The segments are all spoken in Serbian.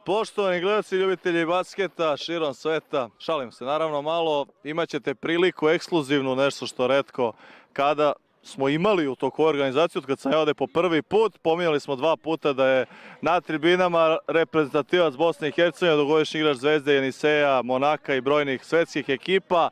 Poštovani gledalci i ljubitelji basketa širom sveta, šalim se naravno malo, imat ćete priliku ekskluzivnu, nešto što retko kada smo imali u toku organizaciju, od kad sam ja ovde po prvi put, pominjali smo 2 puta da je na tribinama reprezentativac Bosne i Hercegovine, dugogodišnji igrač Zvezde, Jeniseja, Monaka i brojnih svetskih ekipa,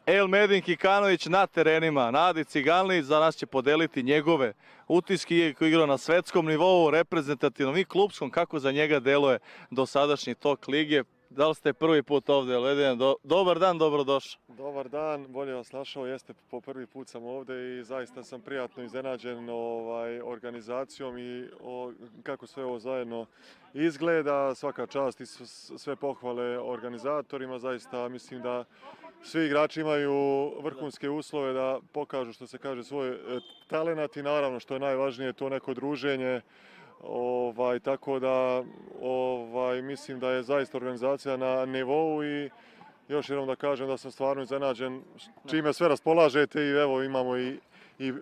Elmedin Kikanović na terenima. Nadi Ciganli za nas će podeliti njegove utiske koji igrao na svetskom nivou, reprezentativnom i klubskom, kako za njega deluje dosadašnji tok lige. Da li ste prvi put ovde, Elmedin? Dobar dan, dobrodošao. Dobar dan, bolje vas našao, jeste po prvi put sam ovde i zaista sam prijatno iznenađen organizacijom i kako sve ovo zajedno izgleda. Svaka čast i sve pohvale organizatorima, zaista mislim da svi igrači imaju vrhunske uslove da pokažu, što se kaže, svoj talenat i naravno što je najvažnije to neko druženje. Tako da mislim da je zaista organizacija na nivou i još jednom da kažem da sam stvarno iznenađen čime sve raspolažete i evo imamo i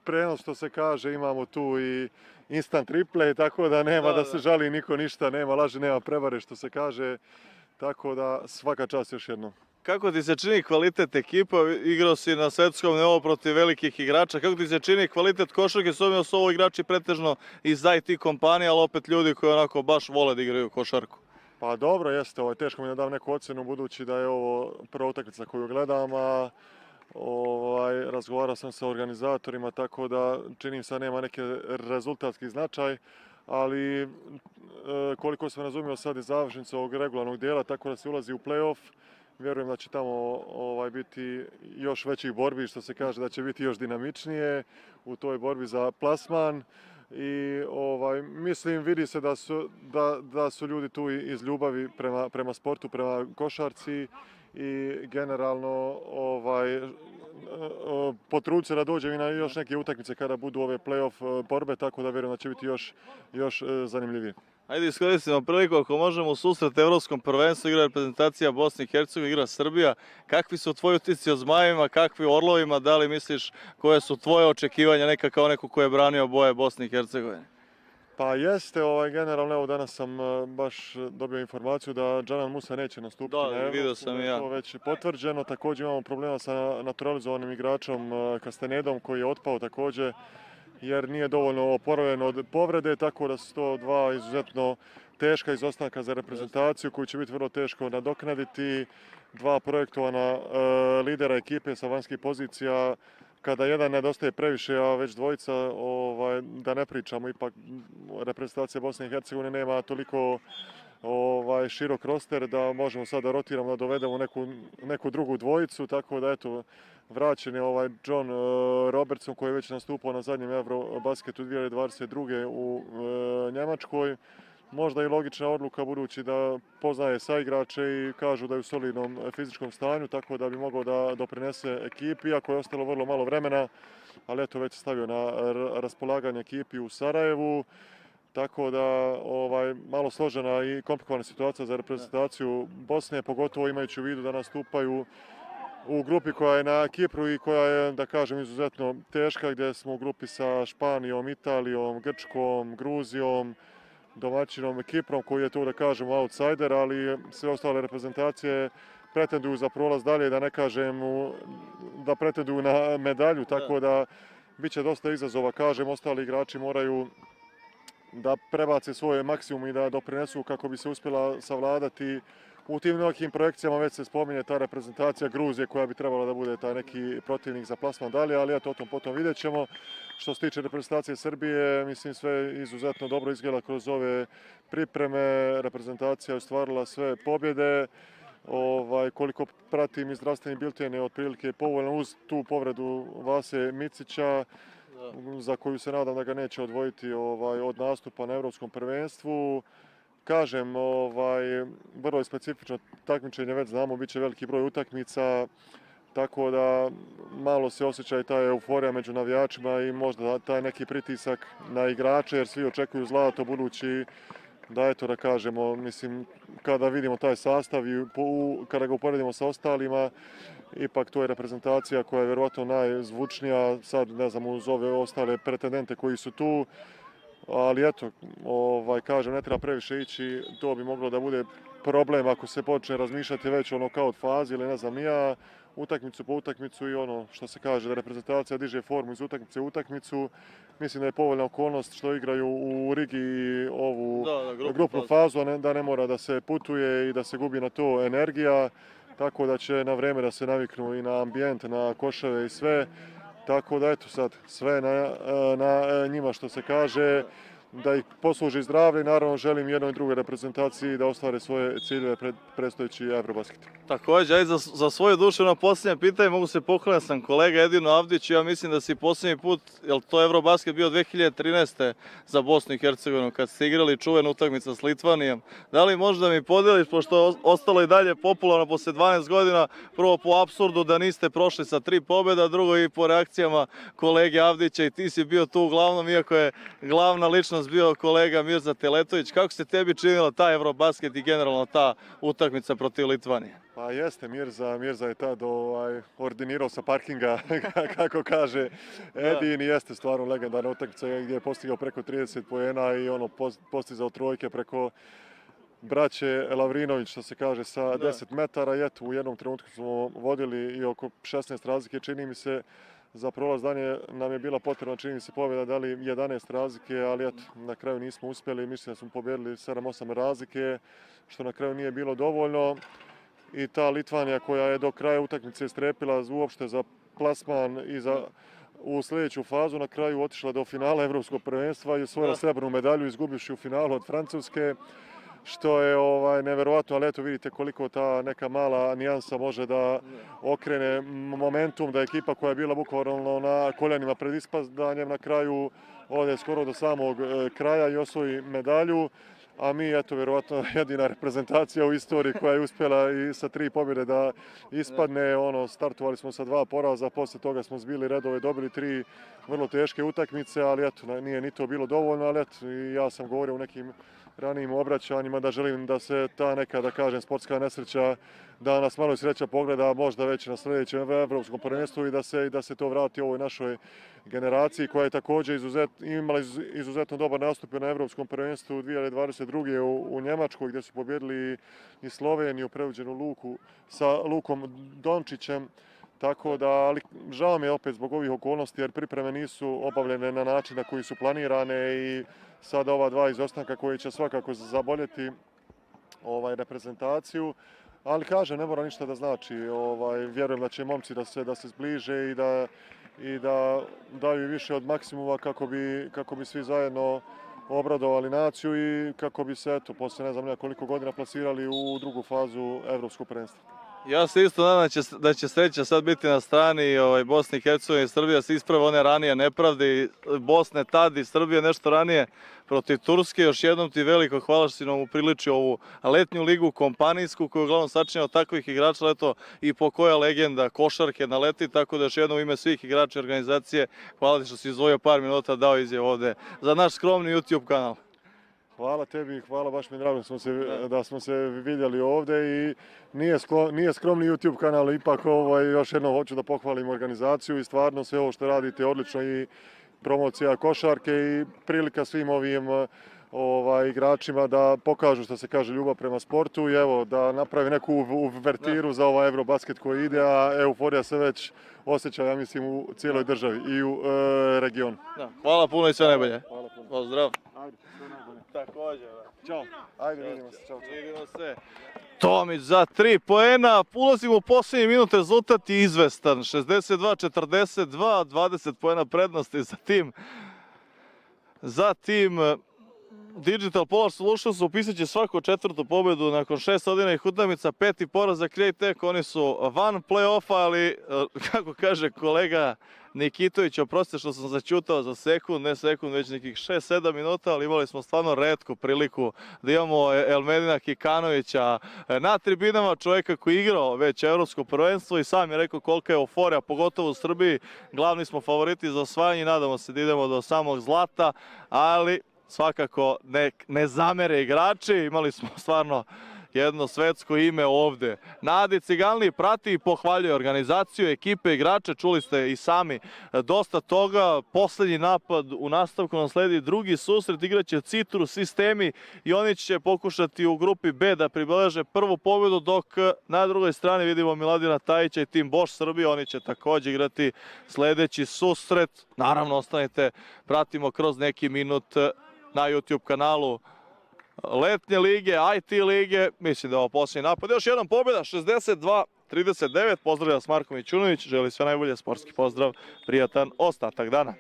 prenos, što se kaže, imamo tu i instant replay, tako da nema da se žali niko ništa, nema laži, nema prevare, što se kaže, tako da svaka čast još jednom. Kako ti se čini kvalitet ekipa? Igrao si na svetskom nivou protiv velikih igrača. Kako ti se čini kvalitet košarke? S obzirom da su ovo igrači pretežno iz IT kompanija, ali opet ljudi koji onako baš vole da igraju košarku. Pa dobro, jeste, teško mi da dam neku ocjenu budući da je ovo prva utakmica koju gledam, a razgovarao sam sa organizatorima, tako da čini se da nema neki rezultatski značaj, ali koliko sam razumio sad je završnica ovog regularnog dijela, tako da se ulazi u play-off. Vjerujem da će tamo biti još većih borbi, što se kaže da će biti još dinamičnije u toj borbi za plasman. I mislim, vidi se da su ljudi tu iz ljubavi prema sportu, prema košarci i generalno potrudit se da dođe i na još neke utakmice kada budu ove play-off borbe, tako da vjerujem da će biti još zanimljivije. Ajde iskoristimo priliku, ako možemo, u susret Evropskom prvenstvu igra reprezentacija Bosne i Hercegovine, igra Srbija. Kakvi su tvoji utisci o Zmajevima, kakvi o Orlovima, da li misliš koje su tvoje očekivanja neka kao neko ko je branio boje Bosne i Hercegovine? Pa jeste, generalno, evo danas sam baš dobio informaciju da Džanan Musa neće nastupiti na Evropu. Vidio sam i ja. To već potvrđeno, također imamo problema sa naturalizovanim igračom Kastanedom koji je otpao također, jer nije dovoljno oporavljen od povrede, tako da su to 2 izuzetno teška izostanka za reprezentaciju koju će biti vrlo teško nadoknaditi. 2 projektovana lidera ekipe sa vanjskih pozicija, kada jedan nedostaje previše, a već dvojica, da ne pričamo, ipak reprezentacija Bosne i Hercegovine nema toliko širok roster da možemo sad da rotiramo, da dovedemo neku drugu dvojicu, tako da eto, vraćen je John Robertson koji je već nastupao na zadnjem Eurobasketu 2022. u Njemačkoj. Možda i logična odluka budući da poznaje saigrače i kažu da je u solidnom fizičkom stanju, tako da bi mogao da doprinese ekipi, iako je ostalo vrlo malo vremena, ali eto već je stavio na raspolaganje ekipi u Sarajevu. Tako da malo složena i komplikovana situacija za reprezentaciju Bosne, pogotovo imajući u vidu da nastupaju u grupi koja je na Kipru i koja je, da kažem, izuzetno teška, gdje smo u grupi sa Španijom, Italijom, Grčkom, Gruzijom, domaćinom Kiprom koji je tu, da kažemo, outsider, ali sve ostale reprezentacije pretenduju za prolaz dalje, da ne kažem da pretenduju na medalju, tako da bit će dosta izazova. Kažem, ostali igrači moraju da prebace svoje maksimum i da doprinesu kako bi se uspjela savladati. U tim nekim projekcijama već se spominje ta reprezentacija Gruzije koja bi trebala da bude taj neki protivnik za plasman dalje, ali eto o tom potom vidjet ćemo. Što se tiče reprezentacije Srbije, mislim sve izuzetno dobro izgleda kroz ove pripreme. Reprezentacija je ostvarila sve pobjede. Koliko pratim i zdravstveni bilten je otprilike povoljno uz tu povredu Vase Micića, za koju se nadam da ga neće odvojiti od nastupa na Evropskom prvenstvu. Kažem, vrlo je specifično takmičenje, već znamo, bit će veliki broj utakmica, tako da malo se osjeća i ta euforija među navijačima i možda taj neki pritisak na igrače, jer svi očekuju zlato, budući da, eto da kažemo, mislim, kada vidimo taj sastav i kada ga uporedimo sa ostalima, ipak to je reprezentacija koja je vjerovatno najzvučnija, sad ne znam, uz ove ostale pretendente koji su tu. ali eto, kažem, ne treba previše ići, to bi moglo da bude problem ako se počne razmišljati već o nokaut fazi ili ne znam ni ja, utakmicu po utakmicu i ono što se kaže da reprezentacija diže formu iz utakmice u utakmicu. Mislim da je povoljna okolnost što igraju u Rigi ovu grupnu fazu, a da ne mora da se putuje i da se gubi na to energija, tako da će na vreme da se naviknu i na ambijent, na koševe i sve. Tako da eto sad, sve na njima što se kaže, da ih posluži zdravlje i naravno želim jednoj i drugoj reprezentaciji da ostvare svoje ciljeve pred predstojeći Eurobasket. Također, ajde za svoju dušu na posljednje pitanje mogu se pohvaliti sam kolega Edinu Avdiću, ja mislim da si posljednji put, jel to Eurobasket bio 2013. za Bosnu i Hercegovinu kad ste igrali čuvenu utakmicu s Litvanijom. Da li možda mi podeliš, pošto je ostalo i dalje popularno posle 12 godina, prvo po apsurdu da niste prošli sa 3 pobjeda, drugo i po reakcijama kolege Avdića i ti si bio tu uglavnom, iako je glavna ličnost bio kolega Mirza Teletović. Kako se tebi činila ta Eurobasket i generalno ta utakmica protiv Litvanije? Pa jeste, Mirza je tad ordinirao sa parkinga, kako kaže Edin, i jeste stvarno legendarna utakmica gdje je postigao preko 30 poena i postizao trojke preko braće Lavrinović, što se kaže, sa 10 metara. I eto, u jednom trenutku smo vodili i oko 16 razlike, čini mi se. Za prolaz danje nam je bila potrebna, čini mi se, pobjeda, dali 11 razlike, ali eto, na kraju nismo uspjeli. Mislim da smo pobjedili 7-8 razlike, što na kraju nije bilo dovoljno. I ta Litvanija koja je do kraja utakmice strepila uopšte za plasman i u sljedeću fazu, na kraju otišla do finala Evropskog prvenstva i osvojila srebrnu medalju izgubivši u finalu od Francuske, što je neverovatno, ali eto vidite koliko ta neka mala nijansa može da okrene momentum, da ekipa koja je bila bukvalno na koljenima pred ispadanjem na kraju ode skoro do samog kraja i osvoji medalju. A mi, eto, vjerovatno jedina reprezentacija u istoriji koja je uspjela i sa 3 pobjede da ispadne. Startovali smo sa 2 poraza, poslije toga smo zbili redove, dobili 3 vrlo teške utakmice, ali eto, nije ni to bilo dovoljno, ali eto, i ja sam govorio u nekim ranijim obraćanjima da želim da se ta neka, da kažem, sportska nesreća, da nas malo sreća pogleda možda već na sljedećem evropskom prvenstvu i da se to vrati ovoj našoj generaciji koja je također imala izuzetno dobar nastup na evropskom prvenstvu 2022. u Njemačkoj gdje su pobjedili i Sloveniju, preuđenu Luku sa Lukom Dončićem. Tako da, ali žao mi je opet zbog ovih okolnosti jer pripreme nisu obavljene na način na koji su planirane i sada ova 2 izostanka koji će svakako zaboljeti reprezentaciju. Ali kažem, ne mora ništa da znači. Vjerujem da će momci da se zbliže i da daju više od maksimuma kako bi svi zajedno obradovali naciju i kako bi se, eto, poslije ne znam nekoliko godina plasirali u drugu fazu evropskog prvenstva. Ja se isto nadam da će sreća sad biti na strani Bosne i Hercegovine i Srbije, da se isprave one ranije nepravde Bosne tad i Srbije nešto ranije protiv Turske. Još jednom ti veliko hvala što si nam upriličio ovu letnju ligu kompanijsku koju je uglavnom sačinjao takvih igrača, eto i po koja legenda košarke naleti, tako da još jednom u ime svih igrača organizacije hvala ti što si izdvojio par minuta, dao izjavu ovde za naš skromni YouTube kanal. Hvala tebi, hvala, baš mi je drago da smo se vidjeli ovdje i nije skromni YouTube kanal, ipak još jednom hoću da pohvalim organizaciju i stvarno sve ovo što radite odlično i promocija košarke i prilika svim ovim igračima da pokažu, što se kaže, ljubav prema sportu i evo da napravi neku uvertiru za ovaj Eurobasket koji ide, a euforija se već osjeća, ja mislim, u cijeloj državi i u regionu. Hvala puno i sve najbolje. Hvala puno. Pozdrav. Ajde, sve najbolje. Također. Ćao. Ajde, vidimo se. Ćao. Vidimo se. Tomić za 3 poena. Ulazimo u posljednji minut, rezultat je izvestan. 62-42, 20 poena prednosti za tim Digital Polar Solutions upisat će svako 4. pobjedu nakon 6 odigranih utakmica, 5. poraz za Createch, oni su van play-offa, ali kako kaže kolega Nikitović, oprostite što sam začutao za sekund, ne sekund, već nekih 6-7 minuta, ali imali smo stvarno retku priliku da imamo Elmedina Kikanovića na tribinama, čovjeka koji je igrao već evropsko prvenstvo i sam je rekao kolika je euforija, pogotovo u Srbiji, glavni smo favoriti za osvajanje, nadamo se da idemo do samog zlata, ali svakako ne zamere igrači, imali smo stvarno jedno svetsko ime ovde. Nadi Ciganli prati i pohvaljuje organizaciju, ekipe, igrače, čuli ste i sami dosta toga. Poslednji napad u nastavku nam sledi drugi susret, igraće Citrus Sistemi i oni će pokušati u grupi B da pribeleže prvu pobedu, dok na drugoj strani vidimo Miladina Tajića i tim Boš Srbije, oni će takođe igrati sledeći susret. Naravno, ostanite, pratimo kroz neki minut na YouTube kanalu letnje lige, IT lige. Mislim da je ovo posljednji napad. Još jedan pobjeda, 62-39. Pozdravljam vas Marko Mićunović, želi sve najbolje, sportski pozdrav, prijatan ostatak dana.